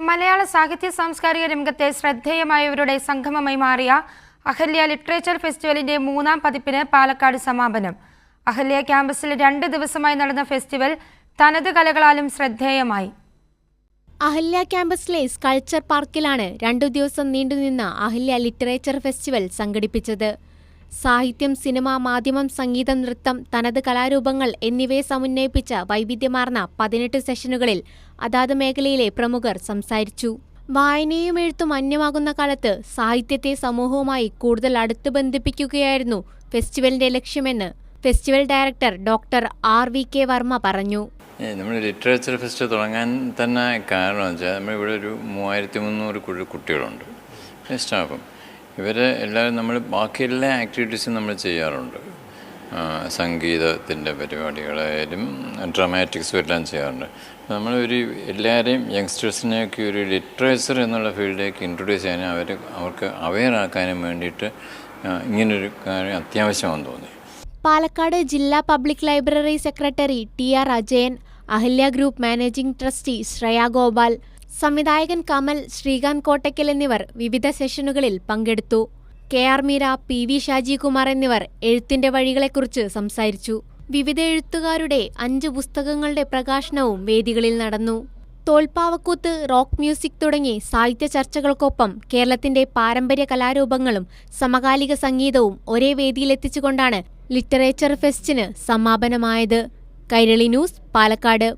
മലയാള സാഹിത്യ സാംസ്കാരിക രംഗത്തെ ശ്രദ്ധേയമായവരുടെ സംഗമമായി മാറിയ അഹല്യ ലിറ്ററേച്ചർ ഫെസ്റ്റിവലിന്റെ 3ാം പതിപ്പിന് പാലക്കാട് സമാപനം. അഹല്യ ക്യാമ്പസിൽ 2 ദിവസമായി നടന്ന ഫെസ്റ്റിവൽ തനത് കലകളാലും ശ്രദ്ധേയമായി. അഹല്യ ക്യാമ്പസിലെ സ്കൾപ്ചർ പാർക്കിലാണ് 2 ദിവസം നീണ്ടുനിന്ന അഹല്യ ലിറ്ററേച്ചർ ഫെസ്റ്റിവൽ സംഘടിപ്പിച്ചത്. സാഹിത്യം, സിനിമ, മാധ്യമം, സംഗീതം, നൃത്തം, തനത് കലാരൂപങ്ങൾ എന്നിവയെ സമന്വയിപ്പിച്ച വൈവിധ്യമാർന്ന 18 സെഷനുകളിൽ അതാത് മേഖലയിലെ പ്രമുഖർ സംസാരിച്ചു. വായനയും എഴുത്തും അന്യമാകുന്ന കാലത്ത് സാഹിത്യത്തെ സമൂഹവുമായി കൂടുതൽ അടുത്ത് ബന്ധിപ്പിക്കുകയായിരുന്നു ഫെസ്റ്റിവലിന്റെ ലക്ഷ്യമെന്ന് festival director doctor RVK Varma പറഞ്ഞു. നമ്മൾ ലിറ്ററേച്ചർ ഫെസ്റ്റ് തുടങ്ങാൻ തന്നെ കാരണം വെച്ചാൽ നമ്മളിവിടെ ഒരു 3300 കുട്ടികളുണ്ട്, സ്റ്റാഫും. ഇവരെ എല്ലാവരും നമ്മൾ ബാക്കി എല്ലാ ആക്ടിവിറ്റീസും നമ്മൾ ചെയ്യാറുണ്ട്. സംഗീതത്തിൻ്റെ പരിപാടികളായാലും ഡ്രാമാറ്റിക്സും എല്ലാം ചെയ്യാറുണ്ട്. നമ്മൾ എല്ലാവരെയും യങ്സ്റ്റേഴ്സിനെയൊക്കെ ഒരു ലിറ്ററേച്ചർ എന്നുള്ള ഫീൽഡിലേക്ക് ഇൻട്രൊഡ്യൂസ് ചെയ്യാനും അവർക്ക് അവെയർ ആക്കാനും വേണ്ടിയിട്ട് ഇങ്ങനൊരു കാര്യം അത്യാവശ്യമാണെന്ന് തോന്നി. പാലക്കാട് ജില്ലാ public library secretary TR Ajayan, Ahalya group managing trustee Shreya Gopal, സംവിധായകൻ കമൽ, ശ്രീകാന്ത് കോട്ടയ്ക്കൽ എന്നിവർ വിവിധ സെഷനുകളിൽ പങ്കെടുത്തു. KR മീര, PV ഷാജികുമാർ എന്നിവർ എഴുത്തിന്റെ വഴികളെക്കുറിച്ച് സംസാരിച്ചു. വിവിധ എഴുത്തുകാരുടെ 5 പുസ്തകങ്ങളുടെ പ്രകാശനവും വേദികളിൽ നടന്നു. തോൽപ്പാവക്കൂത്ത്, റോക്ക് മ്യൂസിക് തുടങ്ങി സാഹിത്യ ചർച്ചകൾക്കൊപ്പം കേരളത്തിന്റെ പാരമ്പര്യ കലാരൂപങ്ങളും സമകാലിക സംഗീതവും ഒരേ വേദിയിലെത്തിച്ചുകൊണ്ടാണ് ലിറ്ററേച്ചർ ഫെസ്റ്റിന് സമാപനമായത്. കൈരളി ന്യൂസ്, പാലക്കാട്.